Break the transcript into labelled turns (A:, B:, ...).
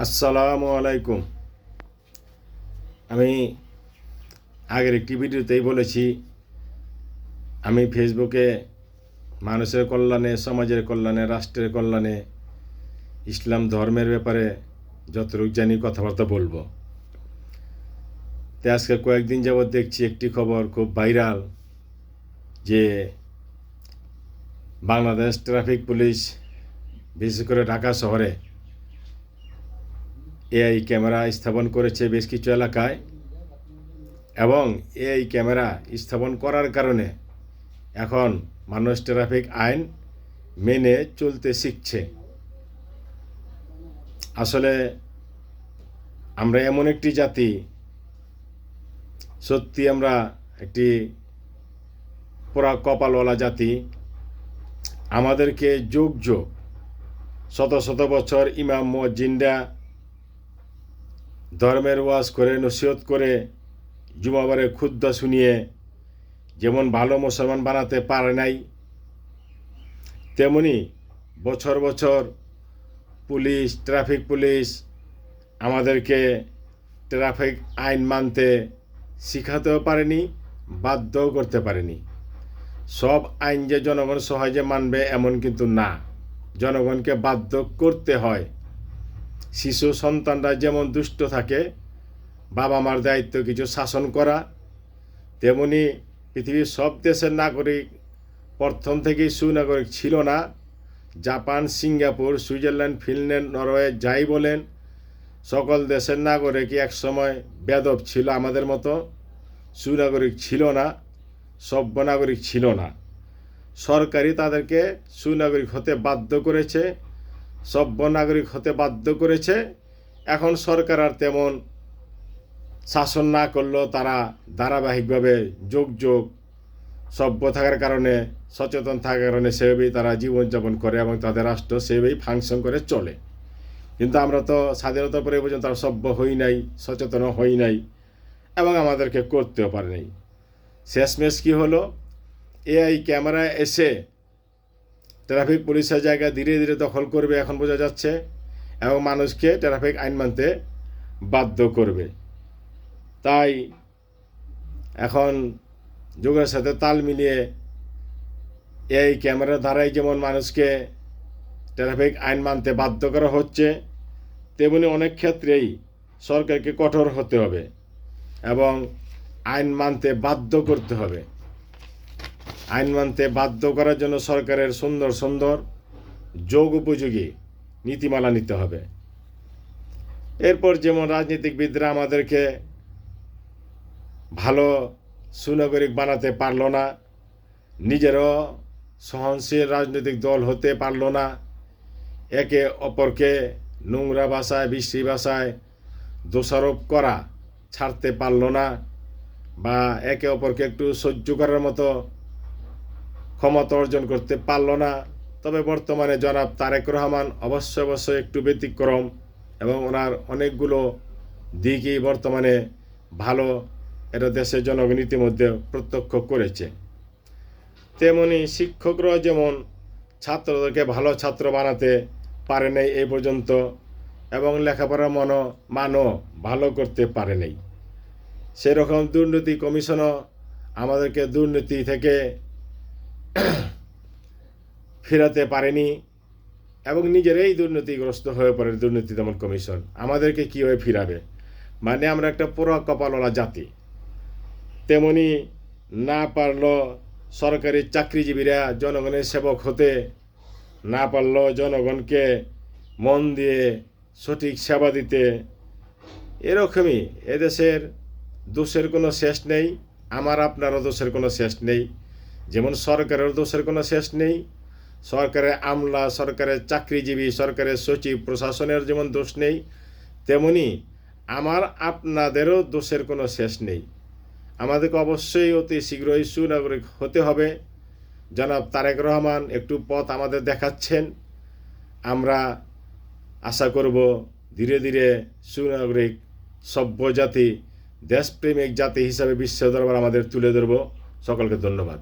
A: আসসালামু আলাইকুম। আমি আগের একটি ভিডিওতেই বলেছি, আমি ফেসবুকে মানুষের কল্যাণে, সমাজের কল্যাণে, রাষ্ট্রের কল্যাণে, ইসলাম ধর্মের ব্যাপারে যতটুকু জানি কথাবার্তা বলবো। তো আজকে কয়েকদিন যাবৎ দেখছি একটি খবর খুব ভাইরাল, যে বাংলাদেশ ট্রাফিক পুলিশ বিশেষ করে ঢাকা শহরে এআই ক্যামেরা স্থাপন করেছে বেশ কিছু এলাকায়, এবং এই ক্যামেরা স্থাপন করার কারণে এখন মানুষ ট্রাফিক আইন মেনে চলতে শিখছে। আসলে আমরা এমন একটি জাতি, সত্যি আমরা একটি পোড়া কপালওয়ালা জাতি। আমাদেরকে যুগ যুগ শত শত বছর ইমাম মুয়াজ্জিনরা ধর্মের ওয়াজ করে, নসিহত করে, জুমাবারে খুতবা শুনিয়ে যেমন ভালো মুসলমান বানাতে পারে নাই, তেমনি বছর বছর পুলিশ, ট্রাফিক পুলিশ আমাদেরকে ট্রাফিক আইন মানতে শিখাতেও পারেনি, বাধ্যও করতে পারেনি। সব আইন যে জনগণ সহজে মানবে এমন কিন্তু না, জনগণকে বাধ্য করতে হয়। শিশু সন্তানরা যেমন দুষ্ট থাকে, বাবা মার দায়িত্ব কিছু শাসন করা, তেমনি পৃথিবীর সব দেশের নাগরিক প্রথম থেকেই সুনাগরিক ছিল না। Japan, Singapore, Switzerland, Finland, Norway যাই বলেন, সকল দেশের নাগরিকই একসময় বেদব ছিল, আমাদের মতো সুনাগরিক ছিল না, সভ্য নাগরিক ছিল না। সরকারই তাদেরকে সুনাগরিক হতে বাধ্য করেছে, সভ্য নাগরিক হতে বাধ্য করেছে। এখন সরকার আর তেমন শাসন না করলেও তারা ধারাবাহিকভাবে যোগ যোগ সভ্য থাকার কারণে, সচেতন থাকার কারণে সেভাবেই তারা জীবনযাপন করে এবং তাদের রাষ্ট্র সেভাবেই ফাংশন করে চলে। কিন্তু আমরা তো স্বাধীনতার পরে পর্যন্ত তারা সভ্য হই নাই, সচেতনও হই নাই, এবং আমাদেরকে করতেও পারে নাই। শেষমেশ কী হলো, এআই ক্যামেরা এসে ট্রাফিক পুলিশের জায়গা ধীরে ধীরে দখল করবে এখন বোঝা যাচ্ছে, এবং মানুষকে ট্রাফিক আইন মানতে বাধ্য করবে। তাই এখন যুগের সাথে তাল মিলিয়ে এই ক্যামেরার দ্বারাই যেমন মানুষকে ট্রাফিক আইন মানতে বাধ্য করা হচ্ছে, তেমনি অনেক ক্ষেত্রেই সরকারকে কঠোর হতে হবে এবং আইন মানতে বাধ্য করতে হবে। আইন মানতে বাধ্য করার জন্য সরকারের সুন্দর সুন্দর যোগ উপযোগী নীতিমালা নিতে হবে। এরপর যেমন রাজনীতিবিদরা আমাদেরকে ভালো সুনাগরিক বানাতে পারল না, নিজেরও সহনশীল রাজনৈতিক দল হতে পারল না, একে অপরকে নোংরা ভাষায়, বিশ্রী ভাষায় দোষারোপ করা ছাড়তে পারল না, বা একে অপরকে একটু সহ্য করার মতো ক্ষমতা অর্জন করতে পারল না। তবে বর্তমানে জনাব তারেক রহমান অবশ্যই একটু ব্যতিক্রম, এবং ওনার অনেকগুলো দিকই বর্তমানে ভালো, এটা দেশের জনগণ ইতিমধ্যে প্রত্যক্ষ করেছে। তেমনি শিক্ষকরা যেমন ছাত্রদেরকে ভালো ছাত্র বানাতে পারে নাই এই পর্যন্ত, এবং লেখাপড়ার মানও ভালো করতে পারে নাই। সেরকম দুর্নীতি কমিশনও আমাদেরকে দুর্নীতি থেকে ফেরাতে পারেনি, এবং নিজেরাই দুর্নীতিগ্রস্ত হয়ে পড়ে দুর্নীতি দমন কমিশন। আমাদেরকে কীভাবে ফিরাবে? মানে আমরা একটা পোড়া কপালওয়ালা জাতি। তেমনি না পারল সরকারি চাকরিজীবীরা জনগণের সেবক হতে, না পারল জনগণকে মন দিয়ে সঠিক সেবা দিতে। এরকমই এদেশের দোষের কোনো শেষ নেই, আমার আপনারও দোষের কোনো শেষ নেই। যেমন সরকারের দোষের কোনো শেষ নেই, সরকারের আমলা, সরকারের চাকরিজীবী, সরকারের সচিব, প্রশাসনের যেমন দোষ নেই, তেমনি আমার আপনাদেরও দোষের কোনো শেষ নেই। আমাদেরকে অবশ্যই অতি শীঘ্রই সুনাগরিক হতে হবে। জনাব তারেক রহমান একটু পথ আমাদের দেখাচ্ছেন, আমরা আশা করব ধীরে ধীরে সুনাগরিক, সভ্য জাতি, দেশপ্রেমিক জাতি হিসাবে বিশ্ব দরবার আমাদের তুলে ধরব। সকলকে ধন্যবাদ।